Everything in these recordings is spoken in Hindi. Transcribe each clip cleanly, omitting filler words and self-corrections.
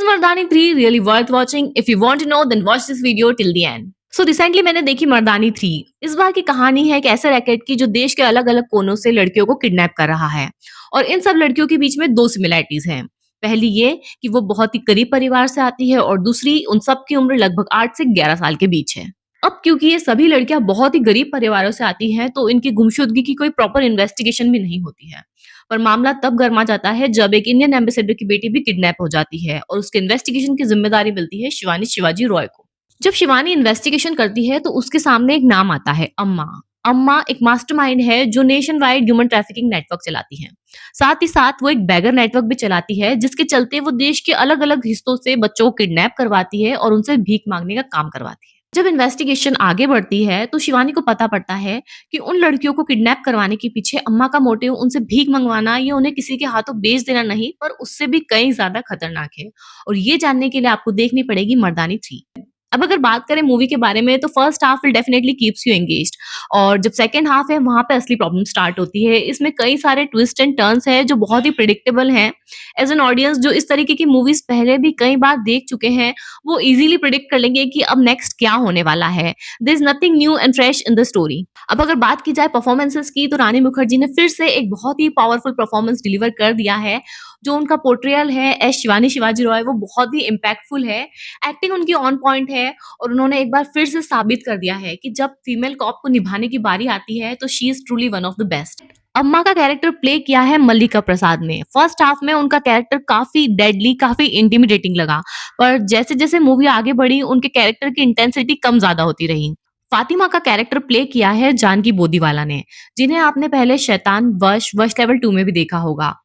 Mardaani 3 really worth watching? If you want to know, then watch this video till the end. So recently मैंने देखी मर्दानी 3। इस बार की कहानी है एक ऐसे रैकेट की जो देश के अलग-अलग कोनों से लड़कियों को किडनैप कर रहा है और इन सब लड़कियों के बीच में 2 सिमिलैरिटीज हैं। पहली ये कि वो बहुत ही गरीब परिवार से आती है और दूसरी उन सब की उम्र लगभग 8 से 11 साल के बीच है। अब क्योंकि ये सभी लड़कियां बहुत ही गरीब परिवारों से आती हैं तो इनकी गुमशुदगी की कोई प्रॉपर इन्वेस्टिगेशन भी नहीं होती है। पर मामला तब गर्मा जाता है जब एक इंडियन एम्बेसडर की बेटी भी किडनैप हो जाती है और उसके इन्वेस्टिगेशन की जिम्मेदारी मिलती है शिवानी शिवाजी रॉय को। जब शिवानी इन्वेस्टिगेशन करती है तो उसके सामने एक नाम आता है अम्मा। अम्मा एक मास्टरमाइंड है जो nation wide human trafficking network चलाती है। साथ ही साथ वो एक बैगर नेटवर्क भी चलाती है जिसके चलते वो देश के अलग अलग हिस्सों से बच्चों को किडनैप करवाती है और उनसे भीख मांगने का काम करवाती है। जब इन्वेस्टिगेशन आगे बढ़ती है तो शिवानी को पता पड़ता है कि उन लड़कियों को किडनैप करवाने के पीछे अम्मा का मोटिव उनसे भीख मंगवाना या उन्हें किसी के हाथों बेच देना नहीं पर उससे भी कहीं ज्यादा खतरनाक है। और ये जानने के लिए आपको देखनी पड़ेगी मर्दानी 3। अब अगर बात करें मूवी के बारे में तो first half will definitely keeps you engaged और जब सेकंड हाफ है वहां पे असली प्रॉब्लम स्टार्ट होती है। इसमें कई सारे ट्विस्ट एंड टर्न्स हैं जो बहुत ही प्रिडिक्टेबल हैं। एज एन ऑडियंस जो इस तरीके की मूवीज पहले भी कई बार देख चुके हैं वो इजीली प्रिडिक्ट कर लेंगे कि अब नेक्स्ट क्या होने वाला है। There is nothing new and fresh in the story. अब अगर बात की जाए परफॉर्मेंसेस की तो रानी मुखर्जी ने फिर से एक बहुत ही पावरफुल परफॉर्मेंस डिलीवर कर दिया है। जो उनका पोर्ट्रियल है एज शिवानी शिवाजी रॉय वो बहुत ही इम्पैक्टफुल है। एक्टिंग उनकी ऑन पॉइंट है और उन्होंने एक बार फिर से साबित कर दिया है कि जब फीमेल कॉप को निभाने की बारी आती है तो she is truly one of the best. अम्मा का कैरेक्टर प्ले किया है मल्लिका प्रसाद ने। फर्स्ट हाफ में उनका कैरेक्टर काफी डेडली काफी इंटिमिडेटिंग लगा पर जैसे जैसे मूवी आगे बढ़ी उनके कैरेक्टर की इंटेंसिटी कम ज्यादा होती रही। फातिमा का कैरेक्टर प्ले किया है जानकी बोदीवाला ने जिन्हें आपने पहले शैतान वश लेवल 2 में भी देखा होगा।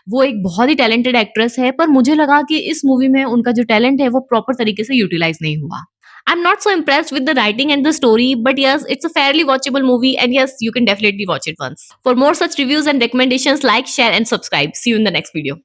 वो एक बहुत ही टैलेंटेड एक्ट्रेस है पर मुझे लगा कि इस मूवी में उनका जो टैलेंट है वो प्रॉपर तरीके से यूटिलाइज नहीं हुआ। I'm not so impressed with the writing and the story, but yes, it's a fairly watchable movie, and yes, you can definitely watch it once. For more such reviews and recommendations, like, share, and subscribe. See you in the next video.